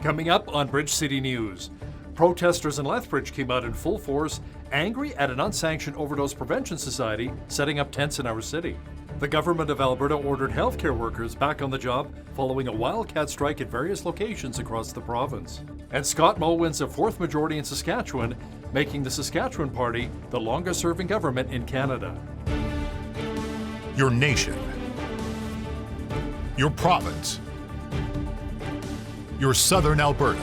Coming up on Bridge City News, protesters in Lethbridge came out in full force, angry at an unsanctioned overdose prevention society setting up tents in our city. The government of Alberta ordered healthcare workers back on the job following a wildcat strike at various locations across the province. And Scott Moe wins a fourth majority in Saskatchewan, making the Saskatchewan Party the longest-serving government in Canada. Your nation, your province, your southern Alberta.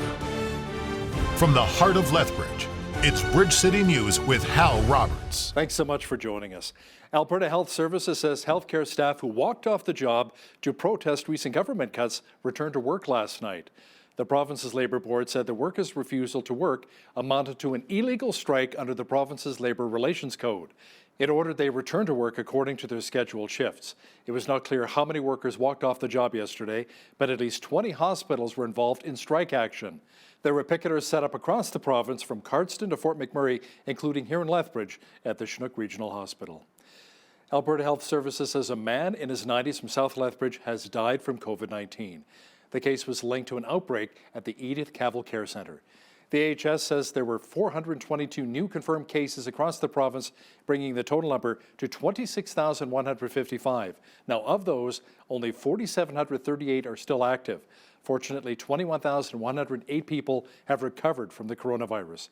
From the heart of Lethbridge, it's Bridge City News with Hal Roberts. Thanks so much for joining us. Alberta Health Services says healthcare staff who walked off the job to protest recent government cuts returned to work last night. The province's Labour Board said the workers' refusal to work amounted to an illegal strike under the province's Labour Relations Code. It ordered they return to work according to their scheduled shifts. It was not clear how many workers walked off the job yesterday, but at least 20 hospitals were involved in strike action. There were picketers set up across the province from Cardston to Fort McMurray, including here in Lethbridge at the Chinook Regional Hospital. Alberta Health Services says a man in his 90s from South Lethbridge has died from COVID-19. The case was linked to an outbreak at the Edith Cavell Care Centre. The AHS says there were 422 new confirmed cases across the province, bringing the total number to 26,155. Now, of those, only 4,738 are still active. Fortunately, 21,108 people have recovered from the coronavirus.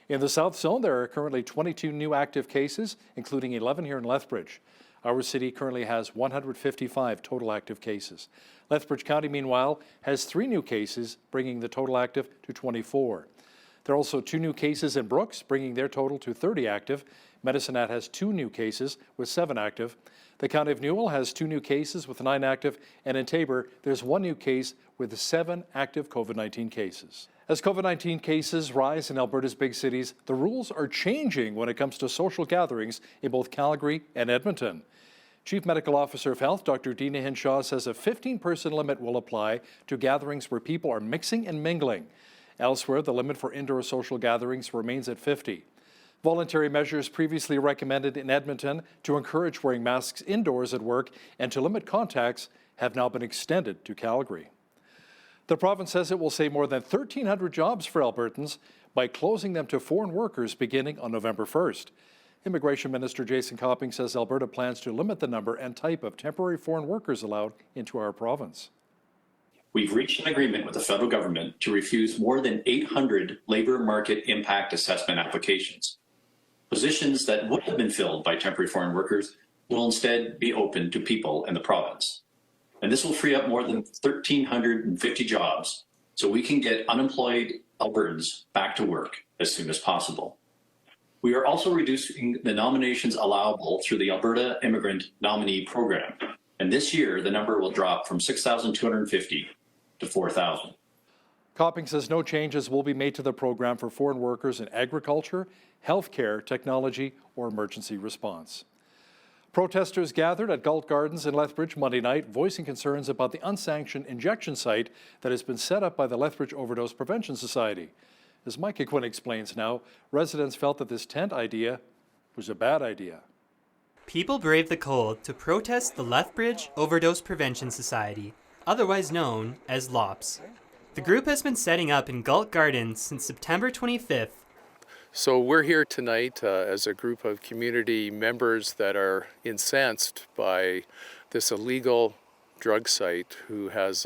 In the South Zone, there are currently 22 new active cases, including 11 here in Lethbridge. Our city currently has 155 total active cases. Lethbridge County, meanwhile, has 3 new cases, bringing the total active to 24. There are also 2 new cases in Brooks, bringing their total to 30 active. Medicineat has 2 new cases with 7 active. The County of Newell has 2 new cases with 9 active, and in Taber, there's 1 new case with 7 active COVID-19 cases. As COVID-19 cases rise in Alberta's big cities, the rules are changing when it comes to social gatherings in both Calgary and Edmonton. Chief Medical Officer of Health, Dr. Dina Hinshaw, says a 15-person limit will apply to gatherings where people are mixing and mingling. Elsewhere, the limit for indoor social gatherings remains at 50. Voluntary measures previously recommended in Edmonton to encourage wearing masks indoors at work and to limit contacts have now been extended to Calgary. The province says it will save more than 1,300 jobs for Albertans by closing them to foreign workers beginning on November 1st. Immigration Minister Jason Copping says Alberta plans to limit the number and type of temporary foreign workers allowed into our province. We've reached an agreement with the federal government to refuse more than 800 labour market impact assessment applications. Positions that would have been filled by temporary foreign workers will instead be open to people in the province. And this will free up more than 1,350 jobs so we can get unemployed Albertans back to work as soon as possible. We are also reducing the nominations allowable through the Alberta Immigrant Nominee Program. And this year, the number will drop from 6,250 to 4,000. Copping says no changes will be made to the program for foreign workers in agriculture, healthcare, technology, or emergency response. Protesters gathered at Galt Gardens in Lethbridge Monday night, voicing concerns about the unsanctioned injection site that has been set up by the Lethbridge Overdose Prevention Society. As Micah Quinn explains now, residents felt that this tent idea was a bad idea. People braved the cold to protest the Lethbridge Overdose Prevention Society, otherwise known as LOPS. The group has been setting up in Galt Gardens since September 25th. So we're here tonight as a group of community members that are incensed by this illegal drug site who has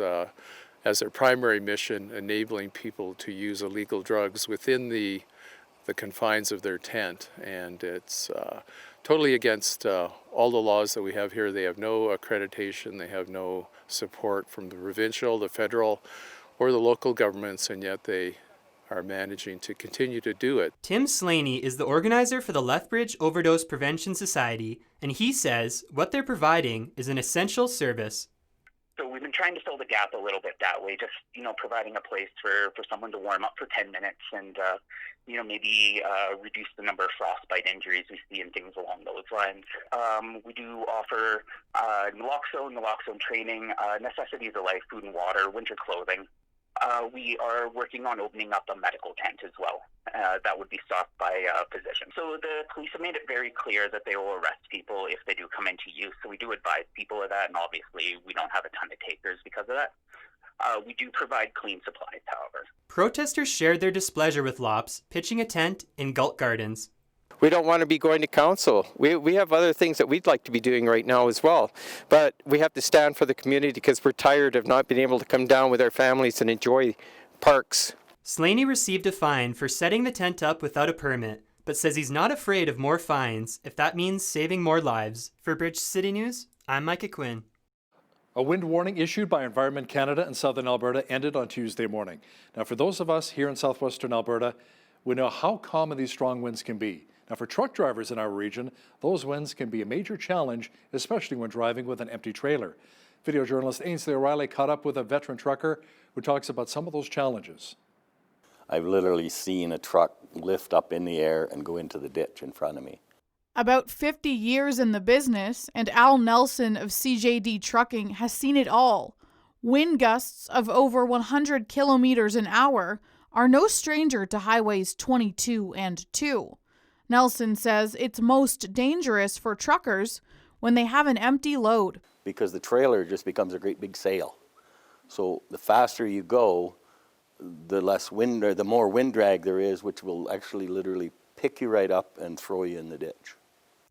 as their primary mission enabling people to use illegal drugs within the confines of their tent. And it's totally against all the laws that we have here. They have no accreditation, they have no support from the provincial, the federal, or the local governments, and yet they are managing to continue to do it. Tim Slaney is the organizer for the Lethbridge Overdose Prevention Society, and he says what they're providing is an essential service. So we've been trying to fill the gap a little bit that way, just, providing a place for someone to warm up for 10 minutes and, maybe reduce the number of frostbite injuries we see and things along those lines. We do offer naloxone training, necessities of life, food and water, winter clothing. We are working on opening up a medical tent as well. That would be stocked by physicians. So the police have made it very clear that they will arrest people if they do come into use. So we do advise people of that, and obviously we don't have a ton of takers because of that. We do provide clean supplies, however. Protesters shared their displeasure with Lops, pitching a tent in Galt Gardens. We don't want to be going to council. We have other things that we'd like to be doing right now as well. But we have to stand for the community because we're tired of not being able to come down with our families and enjoy parks. Slaney received a fine for setting the tent up without a permit, but says he's not afraid of more fines if that means saving more lives. For Bridge City News, I'm Micah Quinn. A wind warning issued by Environment Canada in southern Alberta ended on Tuesday morning. Now, for those of us here in southwestern Alberta, we know how common these strong winds can be. Now, for truck drivers in our region, those winds can be a major challenge, especially when driving with an empty trailer. Video journalist Ainsley O'Reilly caught up with a veteran trucker who talks about some of those challenges. I've literally seen a truck lift up in the air and go into the ditch in front of me. About 50 years in the business, and Al Nelson of CJD Trucking has seen it all. Wind gusts of over 100 kilometers an hour are no stranger to highways 22 and 2. Nelson says it's most dangerous for truckers when they have an empty load. Because the trailer just becomes a great big sail. So the faster you go, the less wind or the more wind drag there is, which will actually literally pick you right up and throw you in the ditch.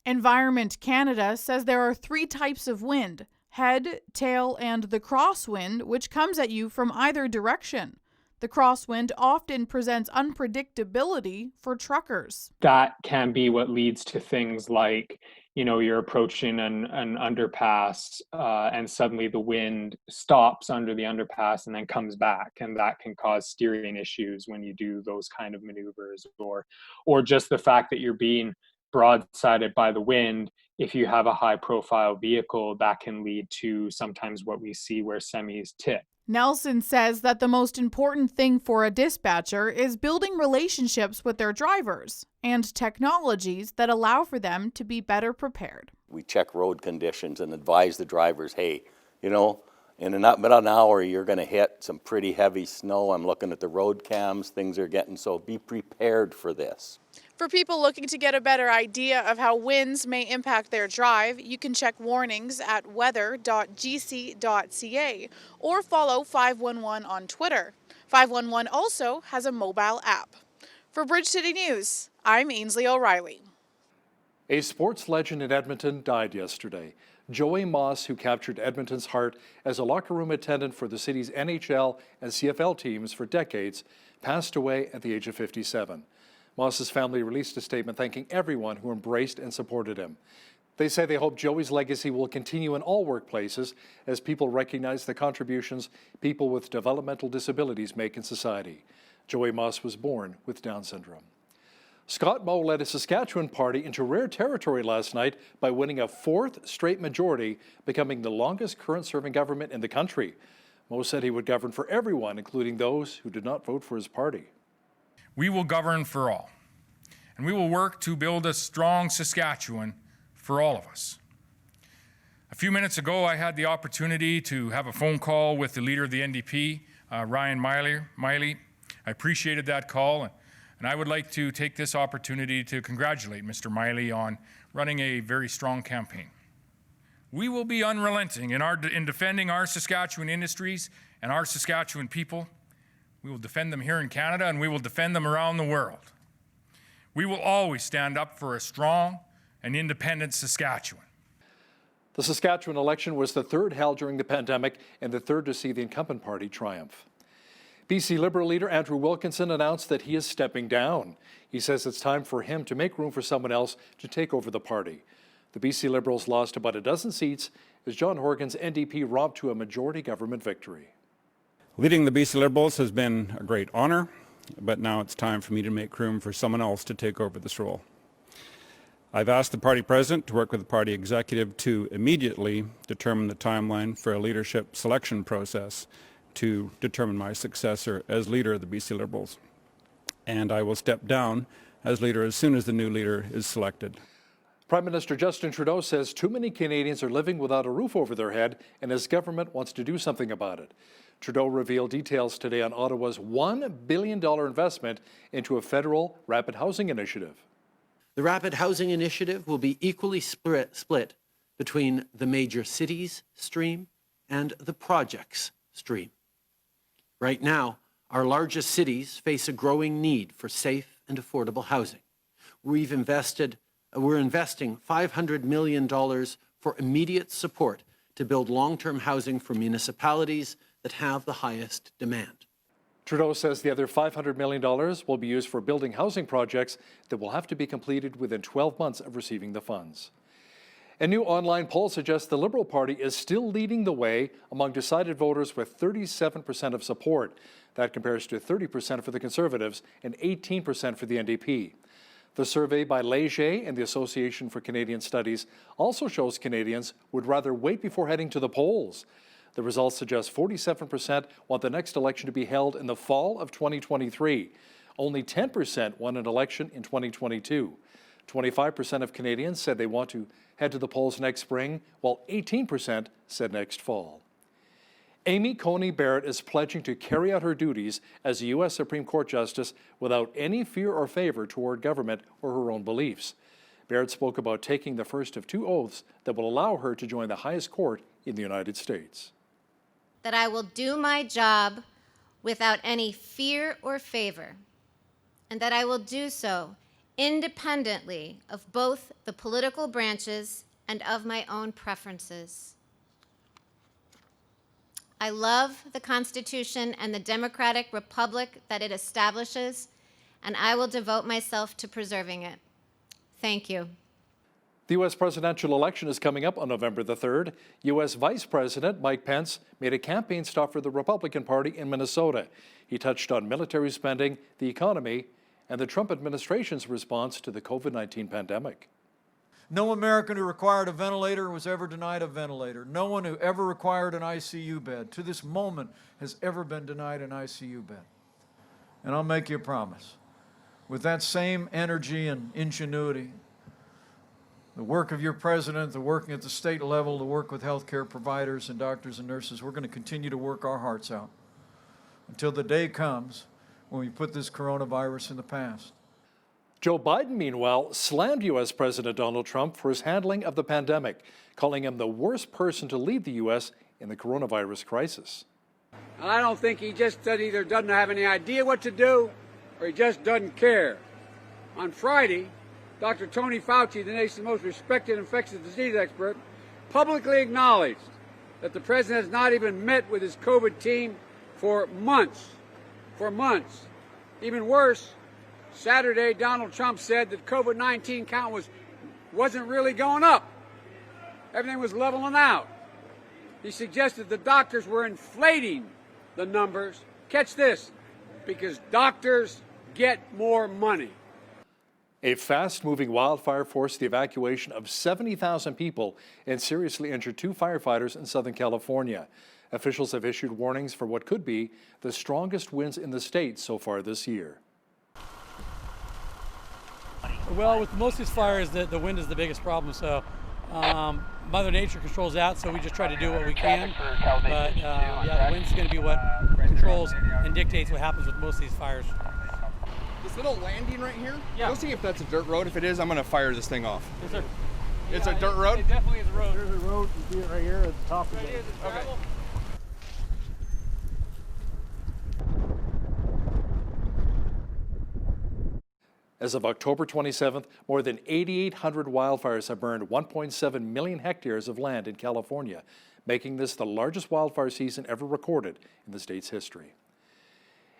Environment Canada says there are 3 types of wind: head, tail, and the crosswind, which comes at you from either direction. The crosswind often presents unpredictability for truckers. That can be what leads to things like, you're approaching an underpass and suddenly the wind stops under the underpass and then comes back. And that can cause steering issues when you do those kind of maneuvers, or just the fact that you're being broadsided by the wind. If you have a high profile vehicle, that can lead to sometimes what we see where semis tip. Nelson says that the most important thing for a dispatcher is building relationships with their drivers and technologies that allow for them to be better prepared. We check road conditions and advise the drivers, hey, in about an hour you're going to hit some pretty heavy snow. I'm looking at the road cams, things are getting, so be prepared for this. For people looking to get a better idea of how winds may impact their drive, you can check warnings at weather.gc.ca or follow 511 on Twitter. 511 also has a mobile app. For Bridge City News, I'm Ainsley O'Reilly. A sports legend in Edmonton died yesterday. Joey Moss, who captured Edmonton's heart as a locker room attendant for the city's NHL and CFL teams for decades, passed away at the age of 57. Moss's family released a statement thanking everyone who embraced and supported him. They say they hope Joey's legacy will continue in all workplaces as people recognize the contributions people with developmental disabilities make in society. Joey Moss was born with Down syndrome. Scott Moe led a Saskatchewan party into rare territory last night by winning a 4th straight majority, becoming the longest current-serving government in the country. Moe said he would govern for everyone, including those who did not vote for his party. We will govern for all, and we will work to build a strong Saskatchewan for all of us. A few minutes ago, I had the opportunity to have a phone call with the leader of the NDP, Ryan Miley. I appreciated that call, and I would like to take this opportunity to congratulate Mr. Miley on running a very strong campaign. We will be unrelenting in defending our Saskatchewan industries and our Saskatchewan people. We will defend them here in Canada, and we will defend them around the world. We will always stand up for a strong and independent Saskatchewan. The Saskatchewan election was the 3rd held during the pandemic and the 3rd to see the incumbent party triumph. BC Liberal leader Andrew Wilkinson announced that he is stepping down. He says it's time for him to make room for someone else to take over the party. The BC Liberals lost about a dozen seats as John Horgan's NDP romped to a majority government victory. Leading the BC Liberals has been a great honor, but now it's time for me to make room for someone else to take over this role. I've asked the party president to work with the party executive to immediately determine the timeline for a leadership selection process to determine my successor as leader of the BC Liberals. And I will step down as leader as soon as the new leader is selected. Prime Minister Justin Trudeau says too many Canadians are living without a roof over their head, and his government wants to do something about it. Trudeau revealed details today on Ottawa's $1 billion investment into a federal rapid housing initiative. The rapid housing initiative will be equally split between the major cities stream and the projects stream. Right now, our largest cities face a growing need for safe and affordable housing. We're investing $500 million for immediate support to build long-term housing for municipalities that have the highest demand. Trudeau says the other $500 million will be used for building housing projects that will have to be completed within 12 months of receiving the funds. A new online poll suggests the Liberal Party is still leading the way among decided voters with 37% of support. That compares to 30% for the Conservatives and 18% for the NDP. The survey by Léger and the Association for Canadian Studies also shows Canadians would rather wait before heading to the polls. The results suggest 47% want the next election to be held in the fall of 2023. Only 10% want an election in 2022. 25% of Canadians said they want to head to the polls next spring, while 18% said next fall. Amy Coney Barrett is pledging to carry out her duties as a U.S. Supreme Court Justice without any fear or favor toward government or her own beliefs. Barrett spoke about taking the first of 2 oaths that will allow her to join the highest court in the United States. That I will do my job without any fear or favor, and that I will do so independently of both the political branches and of my own preferences. I love the Constitution and the democratic republic that it establishes, and I will devote myself to preserving it. Thank you. The U.S. presidential election is coming up on November the 3rd. U.S. Vice President Mike Pence made a campaign stop for the Republican Party in Minnesota. He touched on military spending, the economy, and the Trump administration's response to the COVID-19 pandemic. No American who required a ventilator was ever denied a ventilator. No one who ever required an ICU bed to this moment has ever been denied an ICU bed. And I'll make you a promise. With that same energy and ingenuity, the work of your president, the working at the state level, the work with healthcare providers and doctors and nurses, we're going to continue to work our hearts out until the day comes when we put this coronavirus in the past. Joe Biden, meanwhile, slammed U.S. President Donald Trump for his handling of the pandemic, calling him the worst person to lead the U.S. in the coronavirus crisis. I don't think he just either doesn't have any idea what to do or he just doesn't care. On Friday, Dr. Tony Fauci, the nation's most respected infectious disease expert, publicly acknowledged that the president has not even met with his COVID team for months. Even worse, Saturday, Donald Trump said that COVID-19 count wasn't really going up. Everything was leveling out. He suggested the doctors were inflating the numbers. Catch this, because doctors get more money. A fast-moving wildfire forced the evacuation of 70,000 people and seriously injured 2 firefighters in Southern California. Officials have issued warnings for what could be the strongest winds in the state so far this year. Well, with most of these fires, the wind is the biggest problem. So Mother Nature controls that, so we just try to do what we can. But yeah, the wind's going to be what controls and dictates what happens with most of these fires. This little landing right here, yeah. Go see if that's a dirt road. If it is, I'm going to fire this thing off. Yes, sir. It's a dirt road? It definitely is a road. There's a road. You see it right here at the top of it. Okay. As of October 27th, more than 8,800 wildfires have burned 1.7 million hectares of land in California, making this the largest wildfire season ever recorded in the state's history.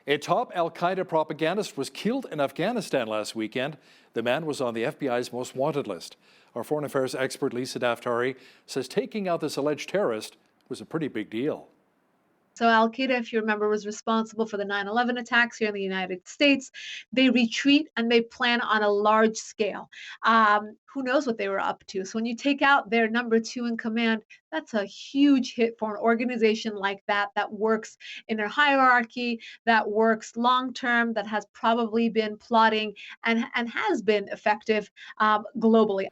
A top al-Qaeda propagandist was killed in Afghanistan last weekend. The man was on the FBI's most wanted list. Our foreign affairs expert Lisa Daftari says taking out this alleged terrorist was a pretty big deal. So Al-Qaeda, if you remember, was responsible for the 9/11 attacks here in the United States. They retreat and they plan on a large scale. Who knows what they were up to? So when you take out their number 2 in command, that's a huge hit for an organization like that works in a hierarchy, that works long-term, that has probably been plotting and has been effective globally.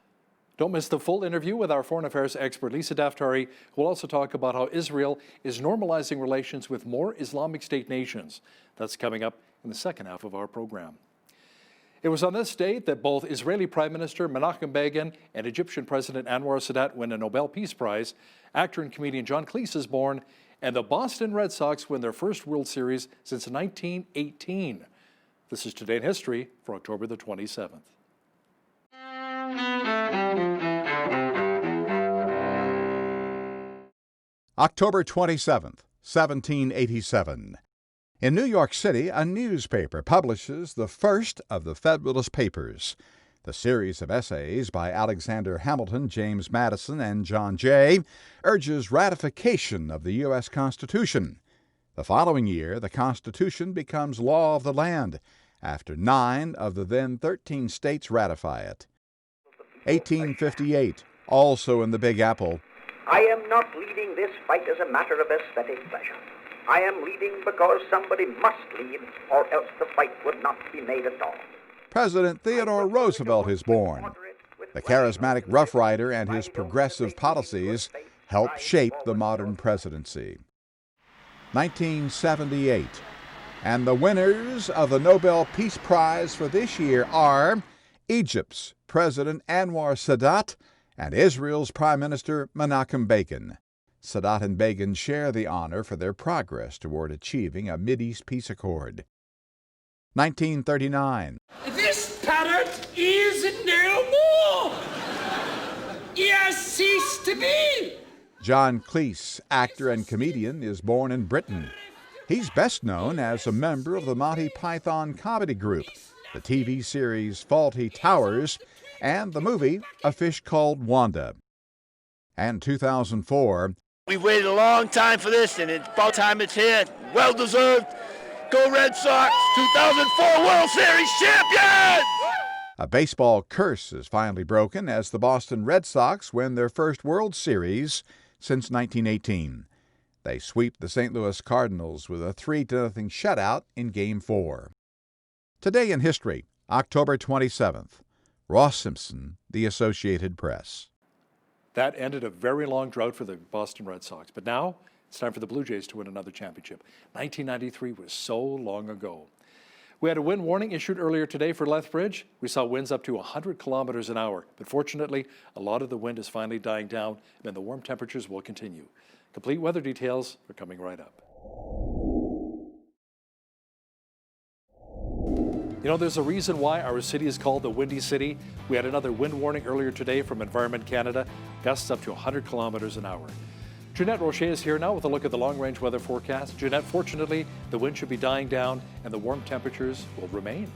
Don't miss the full interview with our foreign affairs expert Lisa Daftari, who will also talk about how Israel is normalizing relations with more Islamic State nations. That's coming up in the second half of our program. It was on this date that both Israeli Prime Minister Menachem Begin and Egyptian President Anwar Sadat win a Nobel Peace Prize. Actor and comedian John Cleese is born, And the Boston Red Sox win their first World Series since 1918. This is Today in History for October the 27th. October 27th, 1787. In New York City, a newspaper publishes the first of the Federalist Papers. The series of essays by Alexander Hamilton, James Madison, and John Jay urges ratification of the U.S. Constitution. The following year, the Constitution becomes law of the land after 9 of the then 13 states ratify it. 1858, also in the Big Apple. I am not leading this fight as a matter of aesthetic pleasure. I am leading because somebody must lead, or else the fight would not be made at all. President Theodore Roosevelt is born. The charismatic Rough Rider and his progressive policies helped shape the modern presidency. 1978. And the winners of the Nobel Peace Prize for this year are Egypt's President Anwar Sadat and Israel's Prime Minister Menachem Begin. Sadat and Begin share the honor for their progress toward achieving a Mideast peace accord. 1939. This parrot is no more. He has ceased to be. John Cleese, actor and comedian, is born in Britain. He's best known as a member of the Monty Python comedy group, the TV series Fawlty Towers, and the movie A Fish Called Wanda. And 2004. We've waited a long time for this, and it's about time it's here. Well deserved. Go Red Sox, 2004 World Series champions! A baseball curse is finally broken as the Boston Red Sox win their first World Series since 1918. They sweep the St. Louis Cardinals with a 3-0 shutout in Game 4. Today in History, October 27th. Ross Simpson, The Associated Press. That ended a very long drought for the Boston Red Sox, but now it's time for the Blue Jays to win another championship. 1993 was so long ago. We had a wind warning issued earlier today for Lethbridge. We saw winds up to 100 kilometers an hour, but fortunately, a lot of the wind is finally dying down, and the warm temperatures will continue. Complete weather details are coming right up. You know, there's a reason why our city is called the Windy City. We had another wind warning earlier today from Environment Canada, gusts up to 100 kilometers an hour. Jeanette Rocher is here now with a look at the long-range weather forecast. Jeanette, fortunately, the wind should be dying down and the warm temperatures will remain.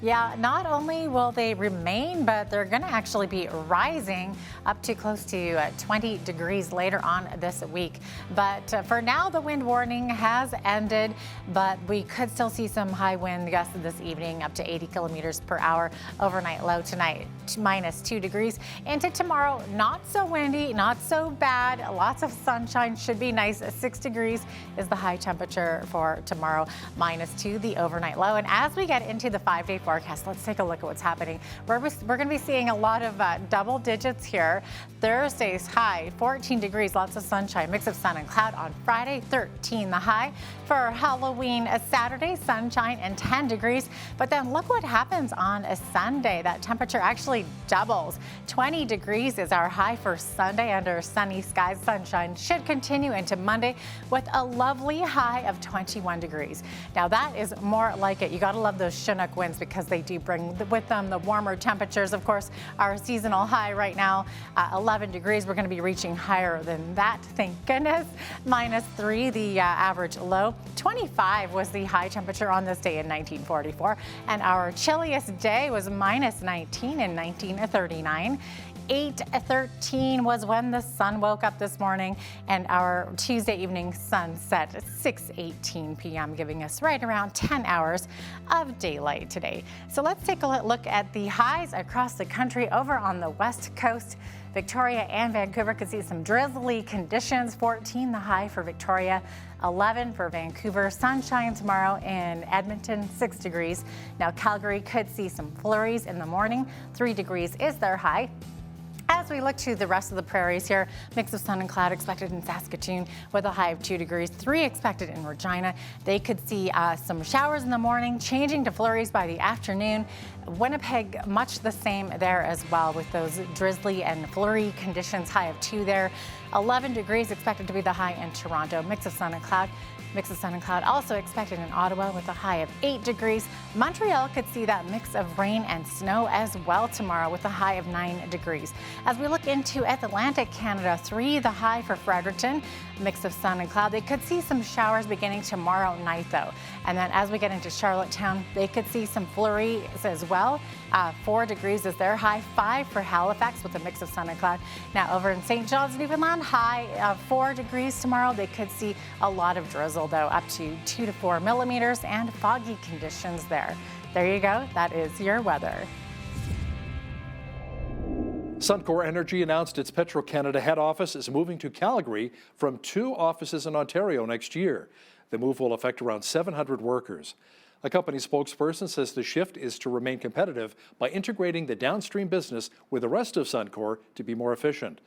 Yeah, not only will they remain, but they're going to actually be rising up to close to 20 degrees later on this week. But for now, the wind warning has ended, but we could still see some high wind gusts this evening up to 80 kilometers per hour. Overnight low tonight, -2 degrees. Into tomorrow, not so windy, not so bad. Lots of sunshine, should be nice. 6 degrees is the high temperature for tomorrow, -2 the overnight low. And as we get into the 5-day forecast, let's take a look at what's happening. We're going to be seeing a lot of double digits here. Thursday's high, 14 degrees, lots of sunshine, mix of sun and cloud on Friday, 13 the high. For Halloween, a Saturday, sunshine and 10 degrees. But then look what happens on a Sunday. That temperature actually doubles. 20 degrees is our high for Sunday under sunny skies. Sunshine should continue into Monday with a lovely high of 21 degrees. Now that is more like it. You got to love those Chinook winds because they do bring with them the warmer temperatures. Of course, our seasonal high right now, 11 degrees. We're going to be reaching higher than that, thank goodness. -3 the average low. 25 was the high temperature on this day in 1944, and our chilliest day was -19 in 1939. 8:13 was when the sun woke up this morning, and our Tuesday evening sun set at 6:18 p.m., giving us right around 10 hours of daylight today. So let's take a look at the highs across the country. Over on the west coast, Victoria and Vancouver could see some drizzly conditions. 14 the high for Victoria, 11 for Vancouver. Sunshine tomorrow in Edmonton, 6 degrees. Now Calgary could see some flurries in the morning. 3 degrees is their high. As we look to the rest of the prairies here, mix of sun and cloud expected in Saskatoon with a high of 2 degrees, 3 expected in Regina. They could see some showers in the morning, changing to flurries by the afternoon. Winnipeg, much the same there as well with those drizzly and flurry conditions, high of 2 there. 11 degrees expected to be the high in Toronto. Mix of sun and cloud. Mix of sun and cloud also expected in Ottawa with a high of 8 degrees. Montreal could see that mix of rain and snow as well tomorrow with a high of 9 degrees. As we look into Atlantic Canada, 3 the high for Fredericton. Mix of sun and cloud. They could see some showers beginning tomorrow night though. And then as we get into Charlottetown, they could see some flurries as well. 4 degrees is their high, 5 for Halifax with a mix of sun and cloud. Now over in St. John's, Newfoundland, high of 4 degrees tomorrow. They could see a lot of drizzle though, up to 2 to 4 millimeters and foggy conditions there. There you go. That is your weather. Suncor Energy announced its Petro-Canada head office is moving to Calgary from 2 offices in Ontario next year. The move will affect around 700 workers. A company spokesperson says the shift is to remain competitive by integrating the downstream business with the rest of Suncor to be more efficient.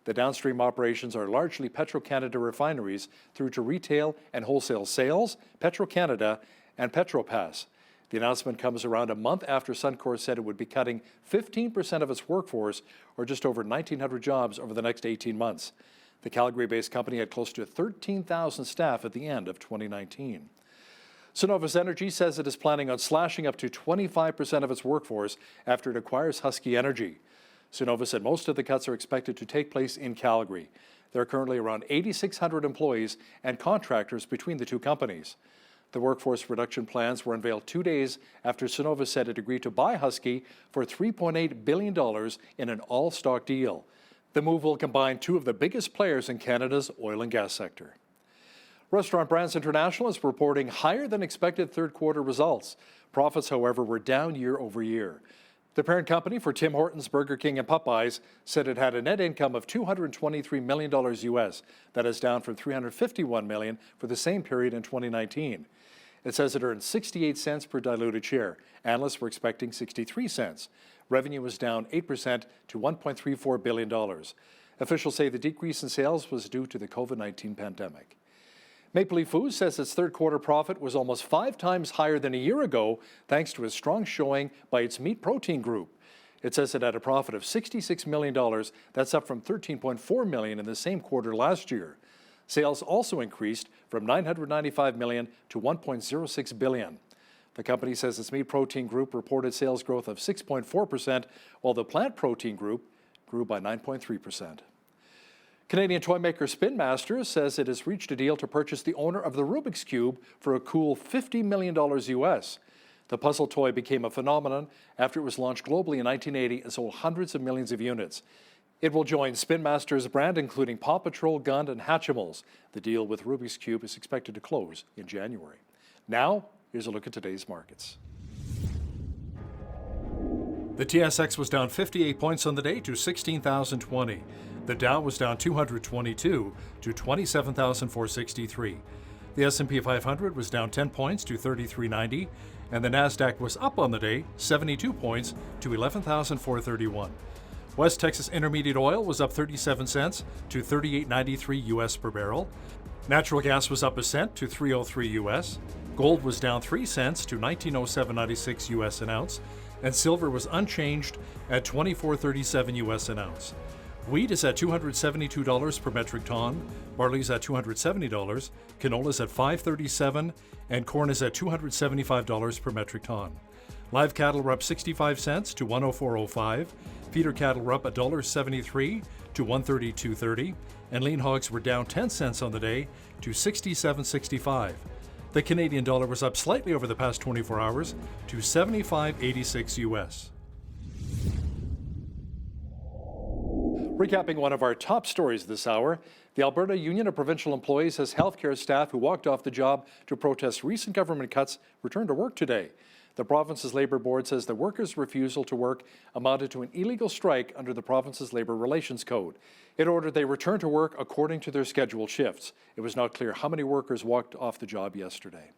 The downstream operations are largely Petro-Canada refineries through to retail and wholesale sales, Petro-Canada, and Petropass. The announcement comes around a month after Suncor said it would be cutting 15% of its workforce, or just over 1,900 jobs, over the next 18 months. The Calgary-based company had close to 13,000 staff at the end of 2019. Cenovus Energy says it is planning on slashing up to 25% of its workforce after it acquires Husky Energy. Cenovus said most of the cuts are expected to take place in Calgary. There are currently around 8,600 employees and contractors between the two companies. The workforce reduction plans were unveiled 2 days after Cenovus said it agreed to buy Husky for $3.8 billion in an all-stock deal. The move will combine 2 of the biggest players in Canada's oil and gas sector. Restaurant Brands International is reporting higher than expected third quarter results. Profits, however, were down year over year. The parent company for Tim Hortons, Burger King, and Popeyes said it had a net income of $223 million US. That is down from $351 million for the same period in 2019. It says it earned 68 cents per diluted share. Analysts were expecting 63 cents. Revenue was down 8% to $1.34 billion. Officials say the decrease in sales was due to the COVID-19 pandemic. Maple Leaf Foods says its third quarter profit was almost 5 times higher than a year ago, thanks to a strong showing by its meat protein group. It says it had a profit of $66 million. That's up from $13.4 million in the same quarter last year. Sales also increased from $995 million to $1.06 billion. The company says its meat protein group reported sales growth of 6.4%, while the plant protein group grew by 9.3%. Canadian toy maker Spin Masters says it has reached a deal to purchase the owner of the Rubik's Cube for a cool $50 million US. The puzzle toy became a phenomenon after it was launched globally in 1980 and sold hundreds of millions of units. It will join Spin Masters' brand, including Paw Patrol, Gund, and Hatchimals. The deal with Rubik's Cube is expected to close in January. Now, here's a look at today's markets. The TSX was down 58 points on the day to 16,020. The Dow was down 222 to 27,463. The S&P 500 was down 10 points to 3390, and the Nasdaq was up on the day 72 points to 11,431. West Texas Intermediate Oil was up 37 cents to $38.93 US per barrel. Natural gas was up a cent to $3.03 US. Gold was down 3 cents to $19.0796 US an ounce, and silver was unchanged at $24.37 US an ounce. Wheat is at $272 per metric ton, barley's at $270, canola's at $537, and corn is at $275 per metric ton. Live cattle were up 65 cents to $104.05, feeder cattle were up $1.73 to $132.30, and lean hogs were down 10 cents on the day to $67.65. The Canadian dollar was up slightly over the past 24 hours to $75.86 US. Recapping one of our top stories this hour, the Alberta Union of Provincial Employees says healthcare staff who walked off the job to protest recent government cuts returned to work today. The province's Labour Board says the workers' refusal to work amounted to an illegal strike under the province's Labour Relations Code. It ordered they return to work according to their scheduled shifts. It was not clear how many workers walked off the job yesterday.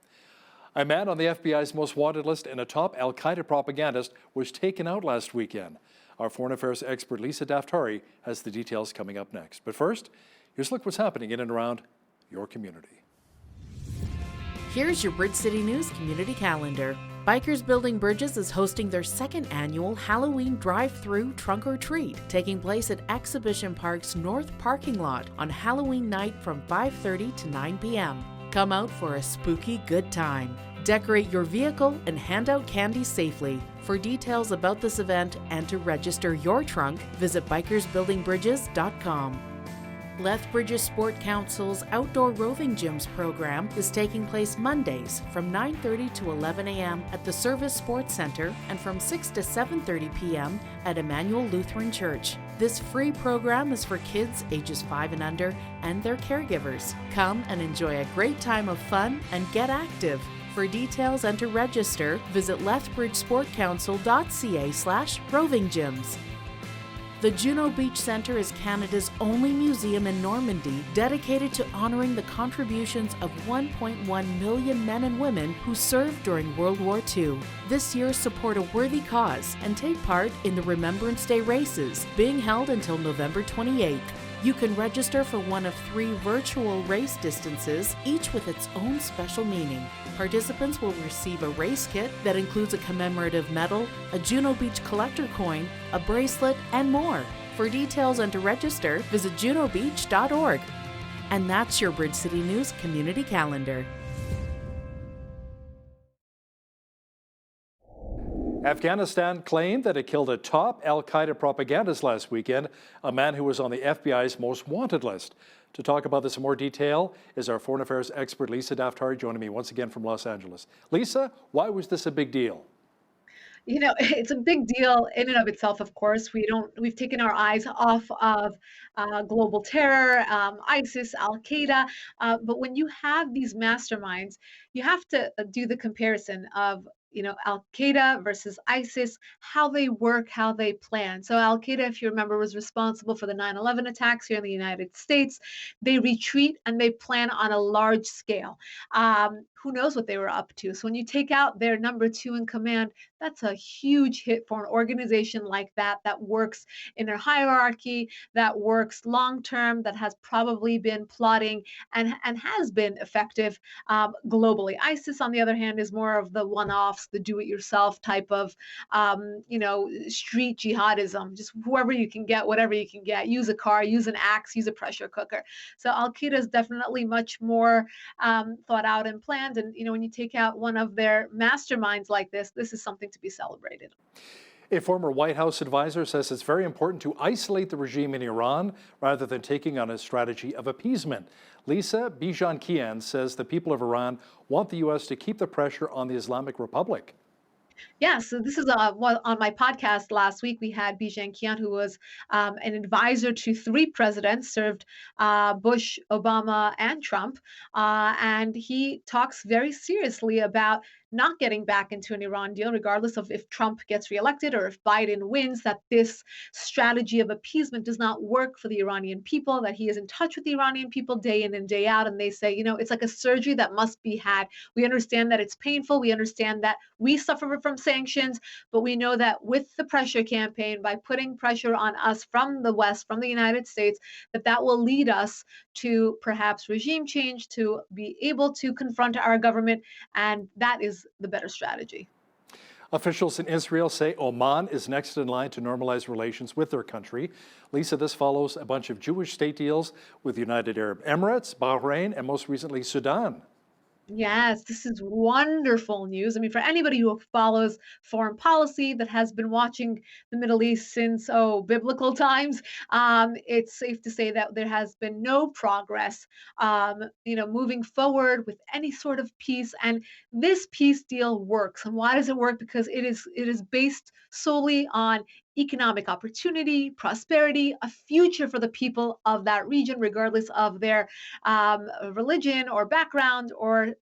A man on the FBI's most wanted list and a top al-Qaeda propagandist was taken out last weekend. Our foreign affairs expert Lisa Daftari has the details coming up next. But first, here's a look what's happening in and around your community. Here's your Bridge City News Community Calendar. Bikers Building Bridges is hosting their second annual Halloween drive-through trunk or treat, taking place at Exhibition Park's North parking lot on Halloween night from 5:30 to 9 p.m. Come out for a spooky good time. Decorate your vehicle and hand out candy safely. For details about this event and to register your trunk, visit bikersbuildingbridges.com. Lethbridge's Sport Council's Outdoor Roving Gyms program is taking place Mondays from 9:30 to 11 a.m. at the Service Sports Center and from 6 to 7:30 p.m. at Emmanuel Lutheran Church. This free program is for kids ages 5 and under and their caregivers. Come and enjoy a great time of fun and get active. For details and to register, visit lethbridgesportcouncil.ca/rovinggyms. The Juno Beach Centre is Canada's only museum in Normandy dedicated to honouring the contributions of 1.1 million men and women who served during World War II. This year, support a worthy cause and take part in the Remembrance Day races, being held until November 28th. You can register for one of 3 virtual race distances, each with its own special meaning. Participants will receive a race kit that includes a commemorative medal, a Juno Beach collector coin, a bracelet, and more. For details and to register, visit junobeach.org. And that's your Bridge City News Community Calendar. Afghanistan claimed that it killed a top al-Qaeda propagandist last weekend, a man who was on the FBI's most wanted list. To talk about this in more detail is our foreign affairs expert, Lisa Daftari, joining me once again from Los Angeles. Lisa, why was this a big deal? You know, it's a big deal in and of itself, of course. We've taken our eyes off of global terror, ISIS, Al-Qaeda, but when you have these masterminds, you have to do the comparison of Al-Qaeda versus ISIS, how they work, how they plan. So Al-Qaeda, if you remember, was responsible for the 9/11 attacks here in the United States. They retreat and they plan on a large scale. Who knows what they were up to? So when you take out their number 2 in command, that's a huge hit for an organization like that works in a hierarchy, that works long term, that has probably been plotting and has been effective globally. ISIS, on the other hand, is more of the one-offs, the do-it-yourself type of, street jihadism. Just whoever you can get, whatever you can get. Use a car, use an axe, use a pressure cooker. So Al-Qaeda is definitely much more thought out and planned. And when you take out one of their masterminds like this is something to be celebrated. A former White House advisor says it's very important to isolate the regime in Iran rather than taking on a strategy of appeasement. Lisa Bijan-Kian says the people of Iran want the U.S. to keep the pressure on the Islamic Republic. Yeah, so this is on my podcast last week. We had Bijan Kian, who was an advisor to 3 presidents, served Bush, Obama, and Trump. And he talks very seriously about not getting back into an Iran deal, regardless of if Trump gets reelected or if Biden wins, that this strategy of appeasement does not work for the Iranian people, that he is in touch with the Iranian people day in and day out. And they say, it's like a surgery that must be had. We understand that it's painful. We understand that we suffer from sanctions, but we know that with the pressure campaign, by putting pressure on us from the West, from the United States, that will lead us to perhaps regime change, to be able to confront our government. And that is the better strategy. Officials in Israel say Oman is next in line to normalize relations with their country. Lisa, this follows a bunch of Jewish state deals with the United Arab Emirates, Bahrain, and most recently Sudan. Yes, this is wonderful news. I mean, for anybody who follows foreign policy, that has been watching the Middle East since, biblical times, it's safe to say that there has been no progress, moving forward with any sort of peace. And this peace deal works. And why does it work? Because it is based solely on economic opportunity, prosperity, a future for the people of that region, regardless of their religion or background or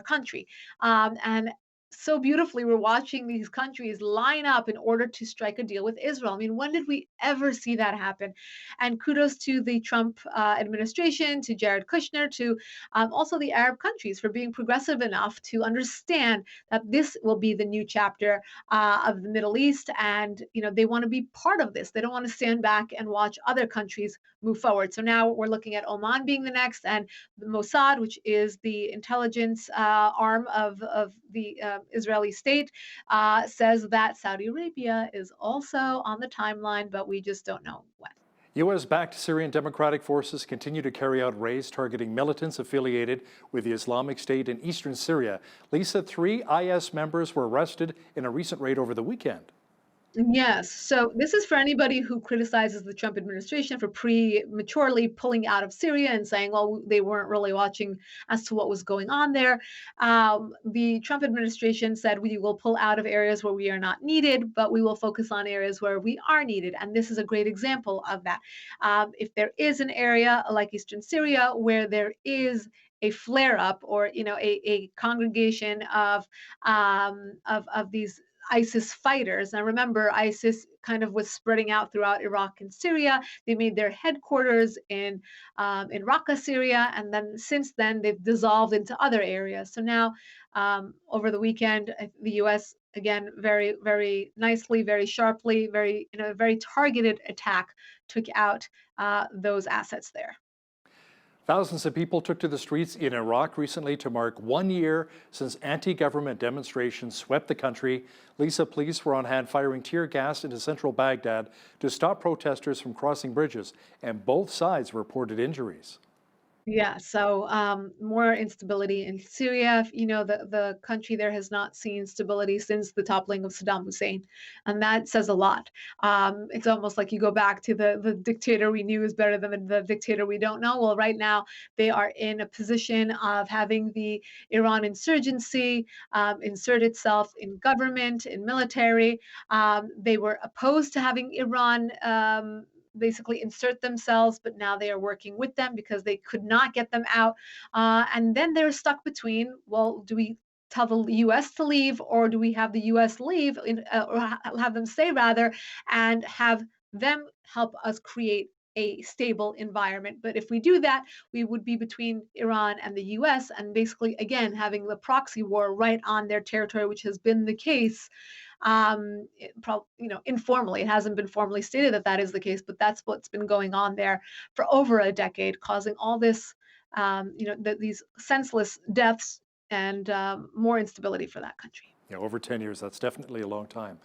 country. And so beautifully, we're watching these countries line up in order to strike a deal with Israel. I mean, when did we ever see that happen? And kudos to the Trump administration, to Jared Kushner, to also the Arab countries for being progressive enough to understand that this will be the new chapter of the Middle East. And, they want to be part of this. They don't want to stand back and watch other countries move forward. So now we're looking at Oman being the next, and the Mossad, which is the intelligence arm of the Israeli state says that Saudi Arabia is also on the timeline, but we just don't know when. U.S.-backed Syrian Democratic Forces continue to carry out raids targeting militants affiliated with the Islamic State in eastern Syria. Lisa, 3 IS members were arrested in a recent raid over the weekend. Yes. So this is for anybody who criticizes the Trump administration for prematurely pulling out of Syria and saying, well, they weren't really watching as to what was going on there. The Trump administration said we will pull out of areas where we are not needed, but we will focus on areas where we are needed. And this is a great example of that. If there is an area like Eastern Syria where there is a flare-up or a congregation of these ISIS fighters. Now remember, ISIS kind of was spreading out throughout Iraq and Syria. They made their headquarters in Raqqa, Syria, and then since then they've dissolved into other areas. So now, over the weekend, the U.S. again very, very nicely, very sharply, very very targeted attack took out those assets there. Thousands of people took to the streets in Iraq recently to mark 1 year since anti-government demonstrations swept the country. Lisa, police were on hand firing tear gas into central Baghdad to stop protesters from crossing bridges, and both sides reported injuries. Yeah, so more instability in Syria. The country there has not seen stability since the toppling of Saddam Hussein, and that says a lot. It's almost like you go back to the dictator we knew is better than the dictator we don't know. Well, right now they are in a position of having the Iran insurgency insert itself in government, in military. They were opposed to having Iran basically insert themselves, but now they are working with them because they could not get them out. And then they're stuck between, well, do we tell the U.S. to leave, or do we have the U.S. leave, or have them stay rather, and have them help us create a stable environment? But if we do that, we would be between Iran and the U.S. and basically, again, having the proxy war right on their territory, which has been the case. Informally, it hasn't been formally stated that that is the case, but that's what's been going on there for over a decade, causing all this, these senseless deaths and more instability for that country. Yeah, over 10 years, that's definitely a long time.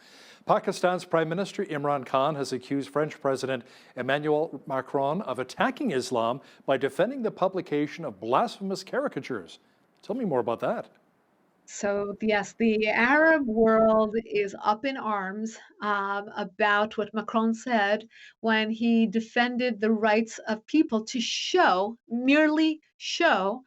Pakistan's Prime Minister Imran Khan has accused French President Emmanuel Macron of attacking Islam by defending the publication of blasphemous caricatures. Tell me more about that. So yes, the Arab world is up in arms about what Macron said when he defended the rights of people to merely show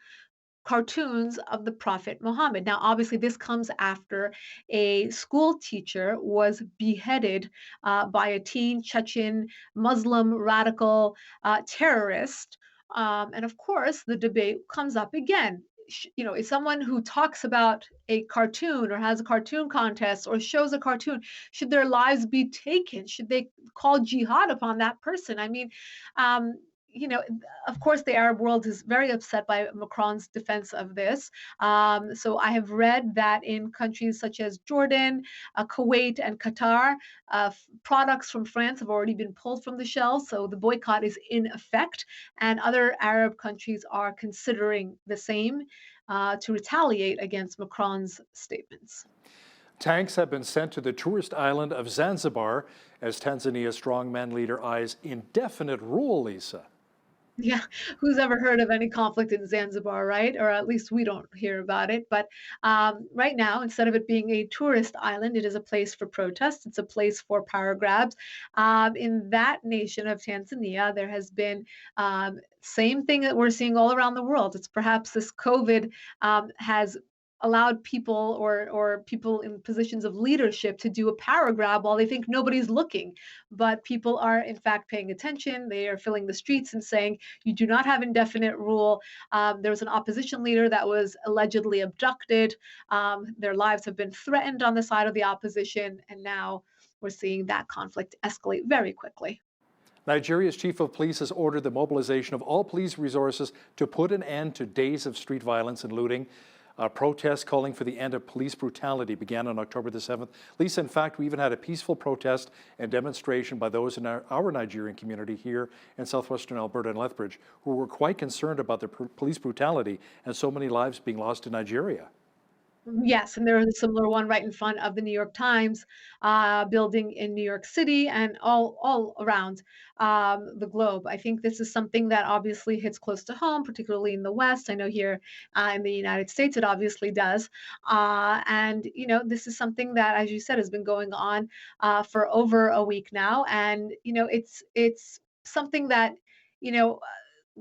cartoons of the Prophet Muhammad. Now, obviously, this comes after a school teacher was beheaded by a teen Chechen Muslim radical terrorist. And of course, the debate comes up again. Is someone who talks about a cartoon or has a cartoon contest or shows a cartoon, should their lives be taken? Should they call jihad upon that person? I mean, of course, the Arab world is very upset by Macron's defense of this. So I have read that in countries such as Jordan, Kuwait, and Qatar, products from France have already been pulled from the shelves. So the boycott is in effect, and other Arab countries are considering the same to retaliate against Macron's statements. Tanks have been sent to the tourist island of Zanzibar as Tanzania's strongman leader eyes indefinite rule, Lisa. Yeah, who's ever heard of any conflict in Zanzibar, right? Or at least we don't hear about it. But right now, instead of it being a tourist island, it is a place for protest. It's a place for power grabs. In that nation of Tanzania, there has been same thing that we're seeing all around the world. It's perhaps this COVID has allowed people or people in positions of leadership to do a power grab while they think nobody's looking. But people are in fact paying attention. They are filling the streets and saying, you do not have indefinite rule. There was an opposition leader that was allegedly abducted. Their lives have been threatened on the side of the opposition. And now we're seeing that conflict escalate very quickly. Nigeria's chief of police has ordered the mobilization of all police resources to put an end to days of street violence and looting. A protest calling for the end of police brutality began on October the 7th. Lisa, in fact, we even had a peaceful protest and demonstration by those in our Nigerian community here in southwestern Alberta and Lethbridge who were quite concerned about the police brutality and so many lives being lost in Nigeria. Yes, and there is a similar one right in front of the New York Times building in New York City and all around the globe. I think this is something that obviously hits close to home, particularly in the West. I know here in the United States, it obviously does. And this is something that, as you said, has been going on for over a week now, and it's something that you know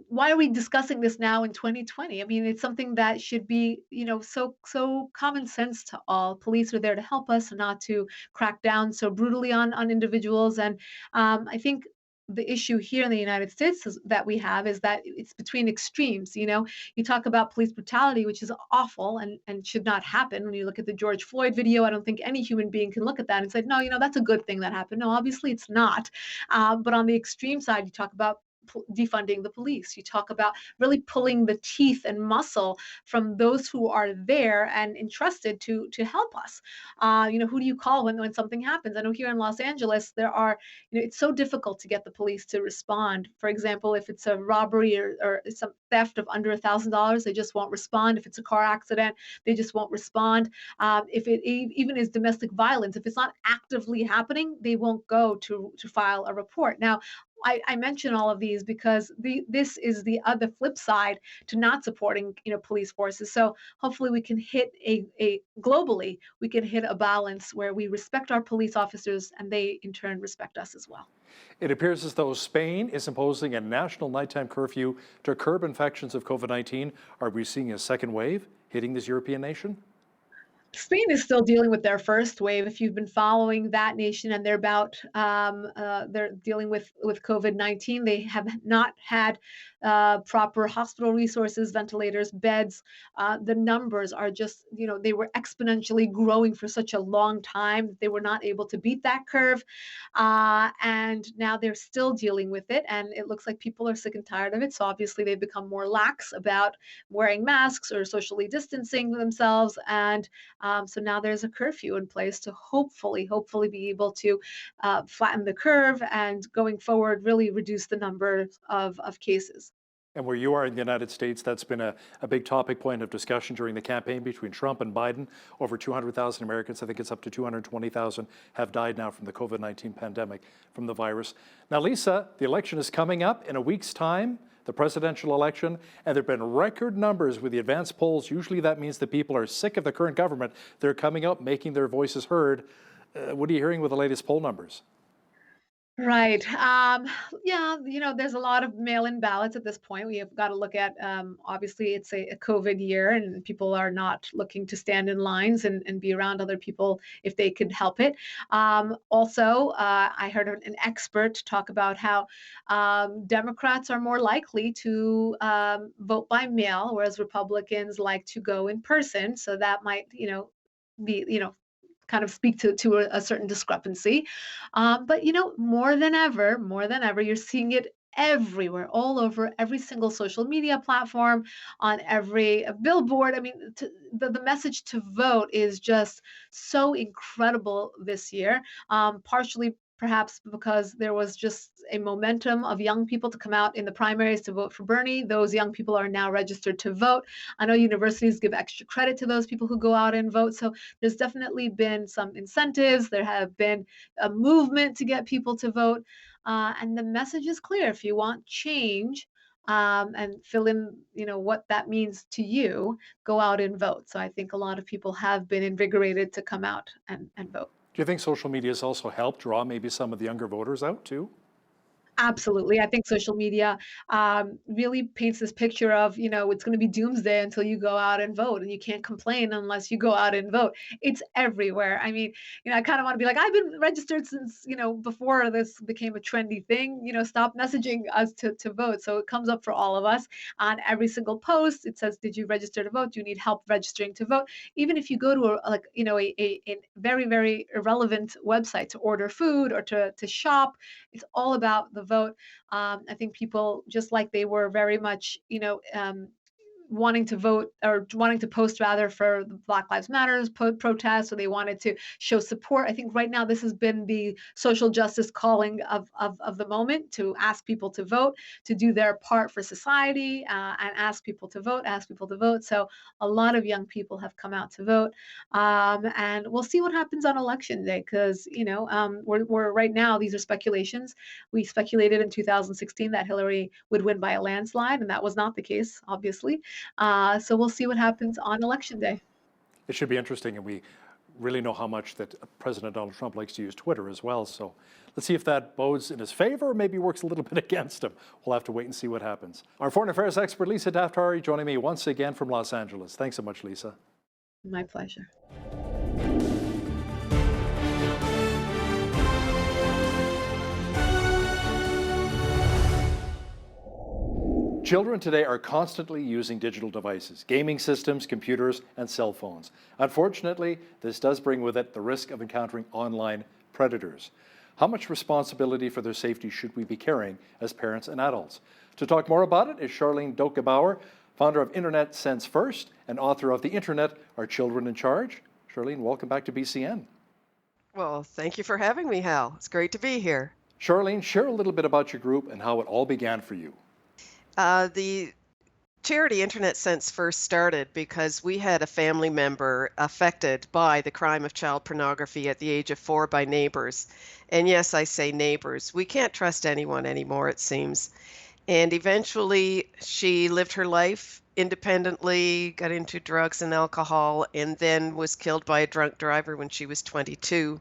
why are we discussing this now in 2020? I mean, it's something that should be, so common sense to all. Police are there to help us, not to crack down so brutally on individuals. And I think the issue here in the United States that we have is that it's between extremes. You talk about police brutality, which is awful and should not happen. When you look at the George Floyd video, I don't think any human being can look at that and say, no, that's a good thing that happened. No, obviously it's not. But on the extreme side, you talk about defunding the police. You talk about really pulling the teeth and muscle from those who are there and entrusted to help us. Who do you call when something happens? I know here in Los Angeles there are, it's so difficult to get the police to respond. For example, if it's a robbery or some theft of under $1,000, they just won't respond. If it's a car accident, they just won't respond. If it even is domestic violence, if it's not actively happening, they won't go to file a report. Now, I mention all of these because this is the other flip side to not supporting police forces. So hopefully we can hit a globally we can hit a balance where we respect our police officers and they in turn respect us as well. It appears as though Spain is imposing a national nighttime curfew to curb infections of COVID-19. Are we seeing a second wave hitting this European nation? Spain is still dealing with their first wave. If you've been following that nation and they're dealing with COVID-19. They have not had proper hospital resources, ventilators, beds. The numbers are just, they were exponentially growing for such a long time that they were not able to beat that curve. And now they're still dealing with it. And it looks like people are sick and tired of it. So obviously they've become more lax about wearing masks or socially distancing themselves. And so now there's a curfew in place to hopefully be able to flatten the curve and going forward really reduce the number of cases. And where you are in the United States, that's been a big topic point of discussion during the campaign between Trump and Biden. Over 200,000 Americans, I think it's up to 220,000, have died now from the COVID-19 pandemic, from the virus. Now, Lisa, the election is coming up in a week's time, the presidential election, and there have been record numbers with the advanced polls. Usually that means that people are sick of the current government. They're coming out, making their voices heard. What are you hearing with the latest poll numbers? Right. Yeah, there's a lot of mail-in ballots at this point. We have got to look at, obviously, it's a COVID year and people are not looking to stand in lines and be around other people if they could help it. Also, I heard an expert talk about how Democrats are more likely to vote by mail, whereas Republicans like to go in person. So that might, be, kind of speak to a certain discrepancy. But more than ever, you're seeing it everywhere, all over every single social media platform, on every billboard. I mean, the message to vote is just so incredible this year. Partially perhaps because there was just a momentum of young people to come out in the primaries to vote for Bernie. Those young people are now registered to vote. I know universities give extra credit to those people who go out and vote. So there's definitely been some incentives. There have been a movement to get people to vote. And the message is clear. If you want change, and fill in, what that means to you, go out and vote. So I think a lot of people have been invigorated to come out and vote. Do you think social media has also helped draw maybe some of the younger voters out too? Absolutely. I think social media really paints this picture of, it's going to be doomsday until you go out and vote, and you can't complain unless you go out and vote. It's everywhere. I mean, I kind of want to be like, I've been registered since, before this became a trendy thing, stop messaging us to vote. So it comes up for all of us on every single post. It says, did you register to vote? Do you need help registering to vote? Even if you go to a very, very irrelevant website to order food or to shop, it's all about the vote. I think people, just like they were very much, wanting to vote or wanting to post rather for the Black Lives Matters protests, or they wanted to show support. I think right now this has been the social justice calling of the moment, to ask people to vote, to do their part for society, and ask people to vote, ask people to vote. So a lot of young people have come out to vote, and we'll see what happens on election day, because we're right now, these are speculations. We speculated in 2016 that Hillary would win by a landslide, and that was not the case, obviously. So we'll see what happens on election day. It should be interesting, and we really know how much that President Donald Trump likes to use Twitter as well. So let's see if that bodes in his favor or maybe works a little bit against him. We'll have to wait and see what happens. Our foreign affairs expert, Lisa Daftari, joining me once again from Los Angeles. Thanks so much, Lisa. My pleasure. Children today are constantly using digital devices, gaming systems, computers, and cell phones. Unfortunately, this does bring with it the risk of encountering online predators. How much responsibility for their safety should we be carrying as parents and adults? To talk more about it is Charlene Dokebauer, founder of Internet Sense First and author of The Internet, Are Children in Charge? Charlene, welcome back to BCN. Well, thank you for having me, Hal. It's great to be here. Charlene, share a little bit about your group and how it all began for you. The charity Internet Sense First started because we had a family member affected by the crime of child pornography at the age of 4 by neighbors. And yes, I say neighbors. We can't trust anyone anymore, it seems. And eventually she lived her life independently, got into drugs and alcohol, and then was killed by a drunk driver when she was 22.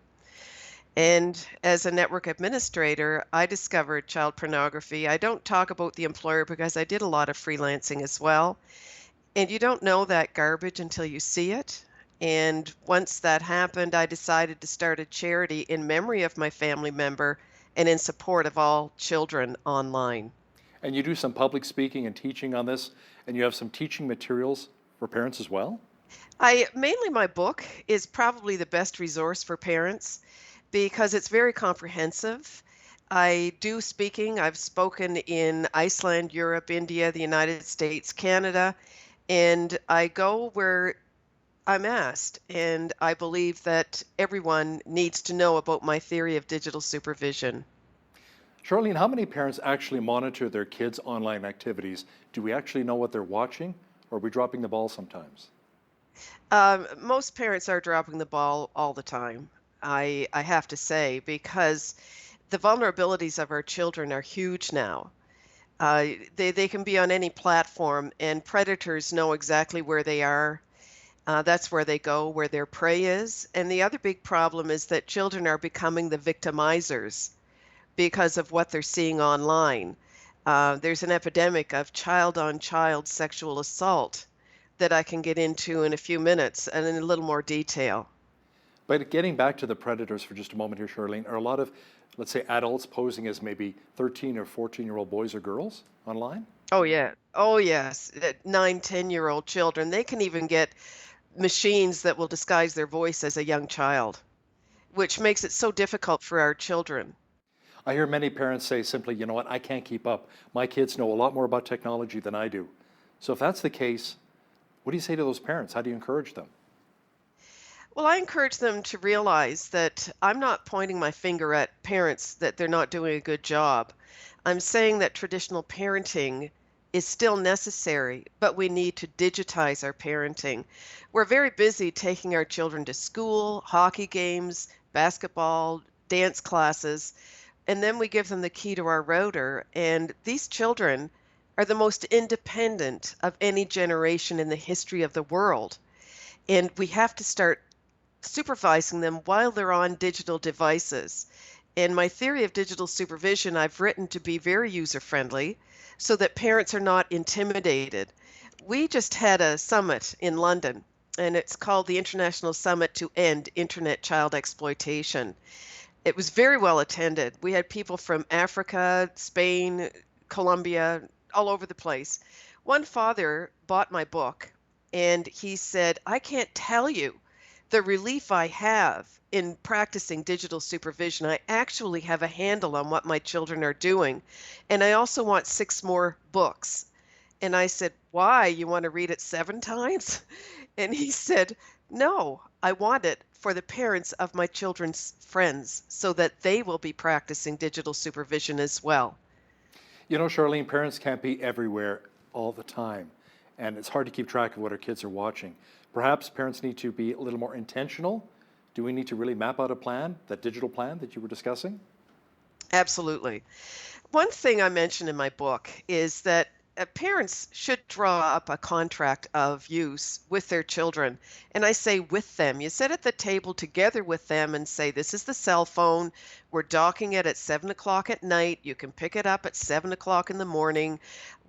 And as a network administrator, I discovered child pornography. I don't talk about the employer because I did a lot of freelancing as well. And you don't know that garbage until you see it. And once that happened, I decided to start a charity in memory of my family member and in support of all children online. And you do some public speaking and teaching on this, and you have some teaching materials for parents as well? Mainly my book is probably the best resource for parents, because it's very comprehensive. I do speaking. I've spoken in Iceland, Europe, India, the United States, Canada, and I go where I'm asked. And I believe that everyone needs to know about my theory of digital supervision. Charlene, how many parents actually monitor their kids' online activities? Do we actually know what they're watching, or are we dropping the ball sometimes? Most parents are dropping the ball all the time. I have to say, because the vulnerabilities of our children are huge now. They can be on any platform, and predators know exactly where they are. That's where they go, where their prey is. And the other big problem is that children are becoming the victimizers because of what they're seeing online. There's an epidemic of child-on-child sexual assault that I can get into in a few minutes and in a little more detail. But getting back to the predators for just a moment here, Charlene, are a lot of, let's say, adults posing as maybe 13 or 14-year-old boys or girls online? Oh, yeah. Oh, yes. 9, 10-year-old children. They can even get machines that will disguise their voice as a young child, which makes it so difficult for our children. I hear many parents say simply, you know what, I can't keep up. My kids know a lot more about technology than I do. So if that's the case, what do you say to those parents? How do you encourage them? Well, I encourage them to realize that I'm not pointing my finger at parents that they're not doing a good job. I'm saying that traditional parenting is still necessary, but we need to digitize our parenting. We're very busy taking our children to school, hockey games, basketball, dance classes, and then we give them the key to our router. And these children are the most independent of any generation in the history of the world. And we have to start supervising them while they're on digital devices. And my theory of digital supervision, I've written to be very user-friendly so that parents are not intimidated. We just had a summit in London, and it's called the International Summit to End Internet Child Exploitation. It was very well attended. We had people from Africa, Spain, Colombia, all over the place. One father bought my book, and he said, I can't tell you the relief I have in practicing digital supervision. I actually have a handle on what my children are doing. And I also want 6 more books. And I said, why? You want to read it 7 times? And he said, no, I want it for the parents of my children's friends so that they will be practicing digital supervision as well. You know, Charlene, parents can't be everywhere all the time, and it's hard to keep track of what our kids are watching. Perhaps parents need to be a little more intentional. Do we need to really map out a plan, that digital plan that you were discussing? Absolutely. One thing I mentioned in my book is that parents should draw up a contract of use with their children. And I say with them. You sit at the table together with them and say, this is the cell phone. We're docking it at 7 o'clock at night. You can pick it up at 7 o'clock in the morning.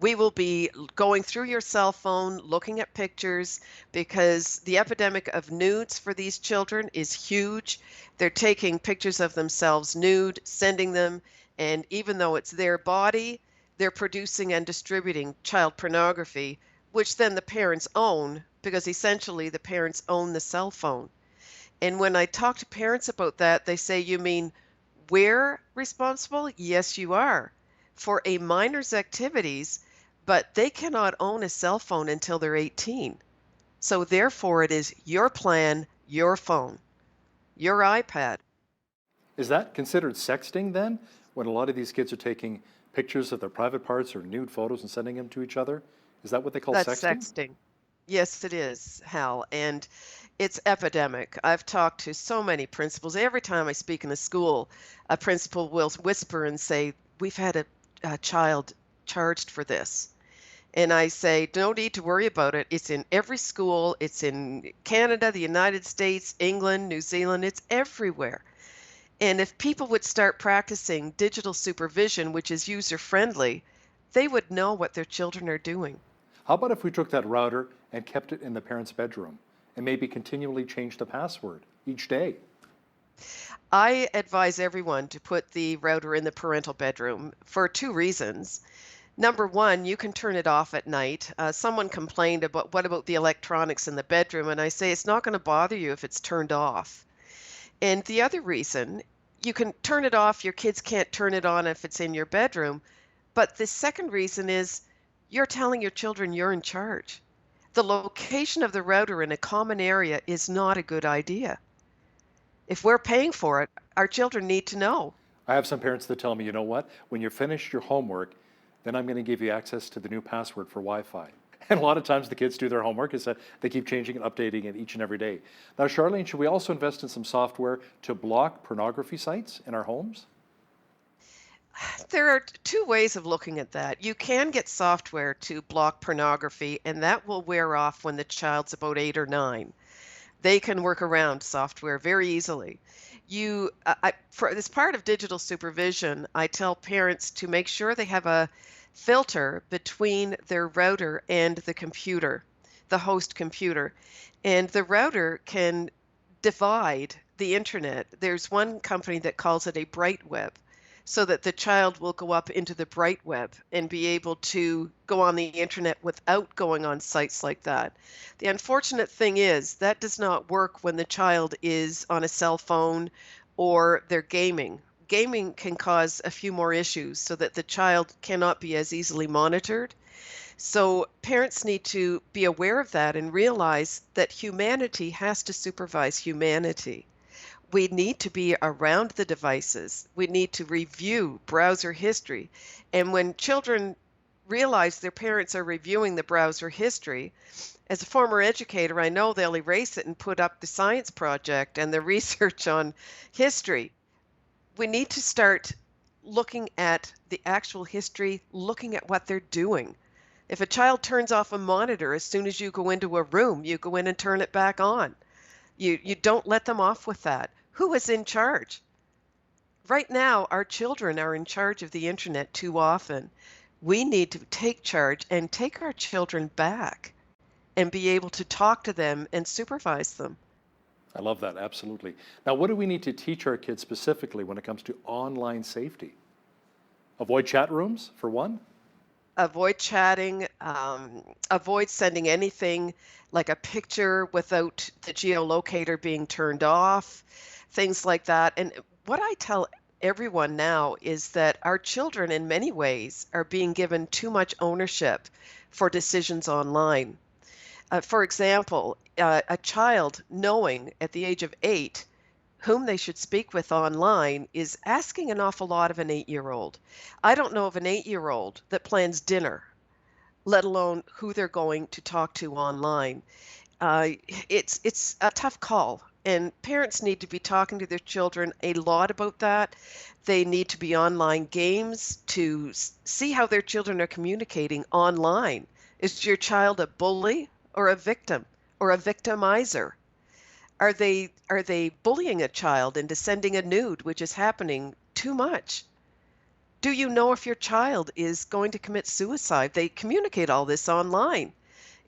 We will be going through your cell phone, looking at pictures, because the epidemic of nudes for these children is huge. They're taking pictures of themselves nude, sending them, and even though it's their body, they're producing and distributing child pornography, which then the parents own, because essentially the parents own the cell phone. And when I talk to parents about that, they say, you mean we're responsible? Yes, you are, for a minor's activities, but they cannot own a cell phone until they're 18. So therefore, it is your plan, your phone, your iPad. Is that considered sexting then, when a lot of these kids are taking pictures of their private parts or nude photos and sending them to each other? Is that what they call That's sexting? sexting. Yes, it is, Hal. And it's epidemic. I've talked to so many principals. Every time I speak in a school, a principal will whisper and say, we've had a child charged for this. And I say, no need to worry about it. It's in every school. It's in Canada, the United States, England, New Zealand. It's everywhere. And if people would start practicing digital supervision, which is user-friendly, they would know what their children are doing. How about if we took that router and kept it in the parents' bedroom and maybe continually change the password each day? I advise everyone to put the router in the parental bedroom for 2 reasons. Number one, you can turn it off at night. Someone complained about what about the electronics in the bedroom, and I say it's not going to bother you if it's turned off. And the other reason, you can turn it off, your kids can't turn it on if it's in your bedroom. But the second reason is you're telling your children you're in charge. The location of the router in a common area is not a good idea. If we're paying for it, our children need to know. I have some parents that tell me, you know what, when you're finished your homework, then I'm going to give you access to the new password for Wi-Fi. And a lot of times the kids do their homework is that they keep changing and updating it each and every day. Now, Charlene, should we also invest in some software to block pornography sites in our homes? There are 2 ways of looking at that. You can get software to block pornography, and that will wear off when the child's about 8 or 9. They can work around software very easily. For as part of digital supervision, I tell parents to make sure they have a filter between their router and the computer, the host computer. And the router can divide the internet. There's one company that calls it a bright web, so that the child will go up into the bright web and be able to go on the internet without going on sites like that. The unfortunate thing is that does not work when the child is on a cell phone or they're gaming. Gaming can cause a few more issues so that the child cannot be as easily monitored. So parents need to be aware of that and realize that humanity has to supervise humanity. We need to be around the devices. We need to review browser history. And when children realize their parents are reviewing the browser history, as a former educator, I know they'll erase it and put up the science project and the research on history. We need to start looking at the actual history, looking at what they're doing. If a child turns off a monitor as soon as you go into a room, you go in and turn it back on. You don't let them off with that. Who is in charge? Right now, our children are in charge of the internet too often. We need to take charge and take our children back and be able to talk to them and supervise them. I love that, absolutely. Now, what do we need to teach our kids specifically when it comes to online safety? Avoid chat rooms, for one? Avoid chatting, avoid sending anything like a picture without the geolocator being turned off, things like that. And what I tell everyone now is that our children, in many ways, are being given too much ownership for decisions online. For example, a child knowing at the age of 8 whom they should speak with online is asking an awful lot of an 8-year-old. I don't know of an 8-year-old that plans dinner, let alone who they're going to talk to online. It's a tough call, and parents need to be talking to their children a lot about that. They need to be online games to see how their children are communicating online. Is your child a bully or a victim or a victimizer? Are they bullying a child into sending a nude, which is happening too much? Do you know if your child is going to commit suicide? They communicate all this online.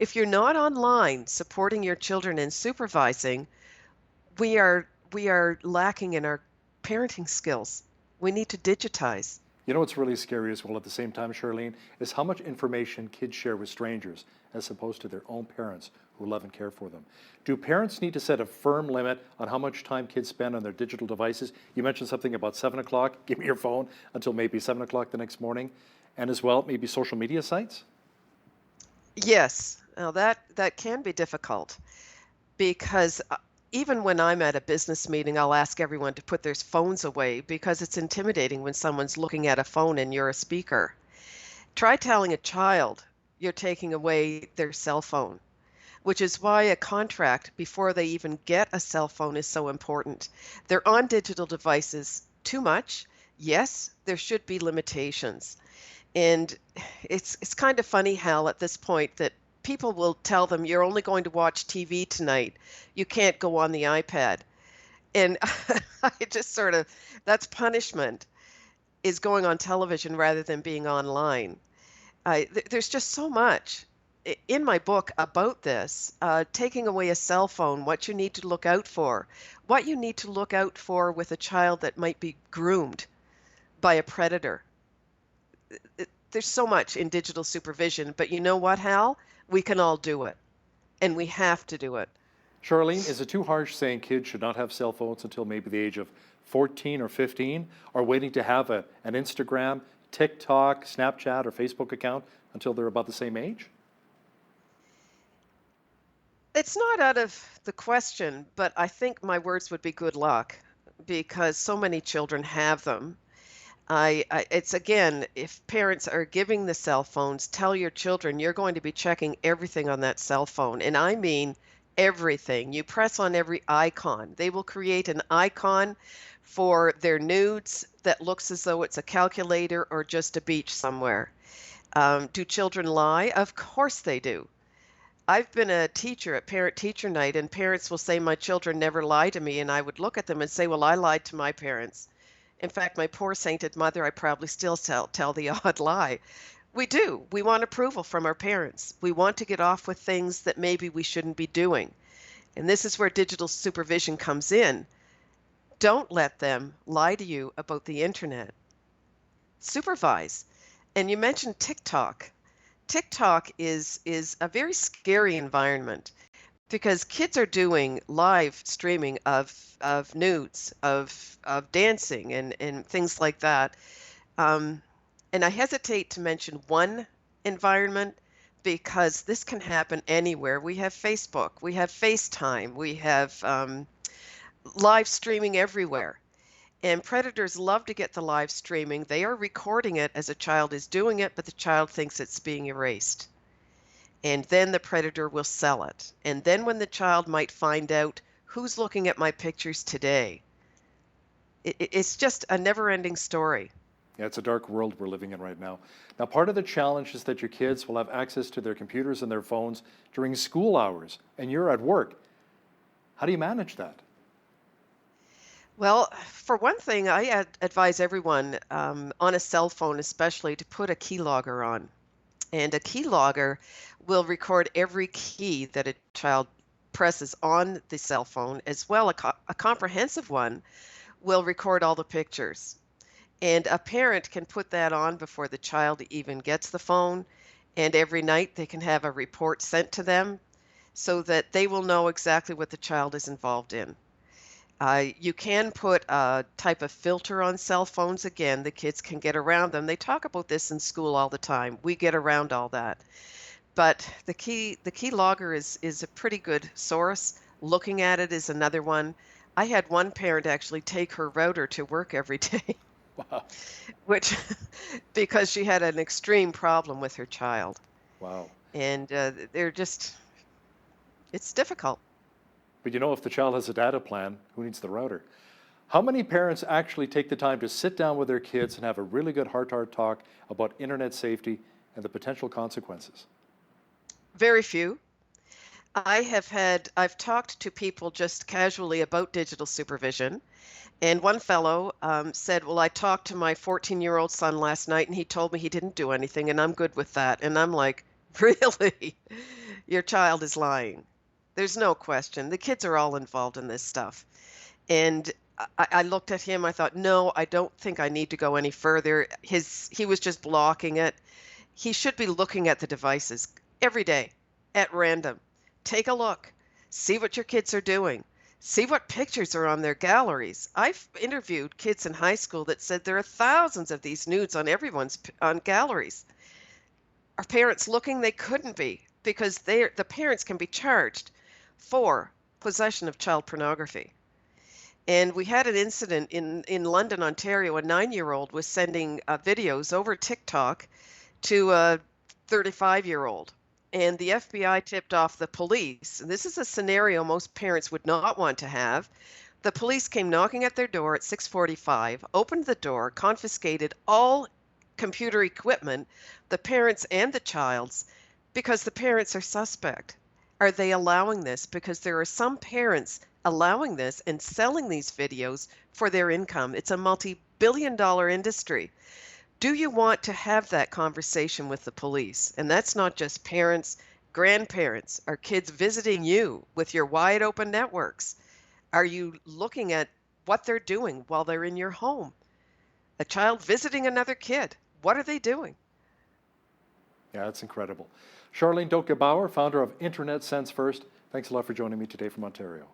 If you're not online supporting your children and supervising, we are lacking in our parenting skills. We need to digitize. You know what's really scary as well at the same time, Charlene, is how much information kids share with strangers as opposed to their own parents who love and care for them. Do parents need to set a firm limit on how much time kids spend on their digital devices? You mentioned something about 7 o'clock, give me your phone until maybe 7 o'clock the next morning, and as well, maybe social media sites? Yes, now that can be difficult because even when I'm at a business meeting, I'll ask everyone to put their phones away because it's intimidating when someone's looking at a phone and you're a speaker. Try telling a child you're taking away their cell phone, which is why a contract before they even get a cell phone is so important. They're on digital devices too much. Yes, there should be limitations. And it's kind of funny, Hal, at this point that people will tell them you're only going to watch TV tonight. You can't go on the iPad. And I just sort of, that's punishment, is going on television rather than being online. There's just so much in my book about this, taking away a cell phone, what you need to look out for, what you need to look out for with a child that might be groomed by a predator. There's so much in digital supervision, but you know what, Hal? We can all do it, and we have to do it. Charlene, is it too harsh saying kids should not have cell phones until maybe the age of 14 or 15, or waiting to have an Instagram, TikTok, Snapchat, or Facebook account until they're about the same age? It's not out of the question, but I think my words would be good luck because so many children have them. It's again, if parents are giving the cell phones, tell your children you're going to be checking everything on that cell phone. And I mean everything. You press on every icon. They will create an icon for their nudes that looks as though it's a calculator or just a beach somewhere. Do children lie? Of course they do. I've been a teacher at parent-teacher night, and parents will say, my children never lie to me. And I would look at them and say, well, I lied to my parents. In fact, my poor sainted mother, I probably still tell the odd lie. We do. We want approval from our parents. We want to get off with things that maybe we shouldn't be doing. And this is where digital supervision comes in. Don't let them lie to you about the internet. Supervise. And you mentioned TikTok. TikTok is a very scary environment because kids are doing live streaming of nudes, of dancing and things like that. And I hesitate to mention one environment because this can happen anywhere. We have Facebook, we have FaceTime, we have live streaming everywhere. And predators love to get the live streaming. They are recording it as a child is doing it, but the child thinks it's being erased. And then the predator will sell it. And then when the child might find out who's looking at my pictures today, it's just a never-ending story. Yeah, it's a dark world we're living in right now. Now, part of the challenge is that your kids will have access to their computers and their phones during school hours, and you're at work. How do you manage that? Well, for one thing, I advise everyone on a cell phone especially to put a keylogger on. And a keylogger will record every key that a child presses on the cell phone, as well a comprehensive one will record all the pictures. And a parent can put that on before the child even gets the phone, and every night they can have a report sent to them so that they will know exactly what the child is involved in. You can put a type of filter on cell phones. Again, the kids can get around them. They talk about this in school all the time. We get around all that. But the key logger is a pretty good source. Looking at it is another one. I had one parent actually take her router to work every day. Wow. Which, because she had an extreme problem with her child. Wow. And it's difficult. But you know, if the child has a data plan, who needs the router? How many parents actually take the time to sit down with their kids and have a really good heart-to-heart talk about internet safety and the potential consequences? Very few. I've talked to people just casually about digital supervision. And one fellow said, well, I talked to my 14-year-old son last night and he told me he didn't do anything and I'm good with that. And I'm like, really? Your child is lying. There's no question. The kids are all involved in this stuff. And I looked at him, I thought, no, I don't think I need to go any further. He was just blocking it. He should be looking at the devices every day at random. Take a look. See what your kids are doing. See what pictures are on their galleries. I've interviewed kids in high school that said there are thousands of these nudes on on galleries. Are parents looking? They couldn't be, because the parents can be charged for possession of child pornography. And we had an incident in London, Ontario. A 9-year-old was sending videos over TikTok to a 35-year-old. And the FBI tipped off the police. And this is a scenario most parents would not want to have. The police came knocking at their door at 6:45, opened the door, confiscated all computer equipment, the parents and the child's, because the parents are suspect. Are they allowing this? Because there are some parents allowing this and selling these videos for their income. It's a multi-billion-dollar industry. Do you want to have that conversation with the police? And that's not just parents, grandparents. Are kids visiting you with your wide open networks? Are you looking at what they're doing while they're in your home? A child visiting another kid. What are they doing? Yeah, that's incredible. Charlene Doka-Bauer, founder of Internet Sense First. Thanks a lot for joining me today from Ontario.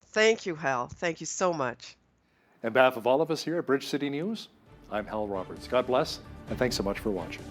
Thank you, Hal. Thank you so much. On behalf of all of us here at Bridge City News, I'm Hal Roberts. God bless, and thanks so much for watching.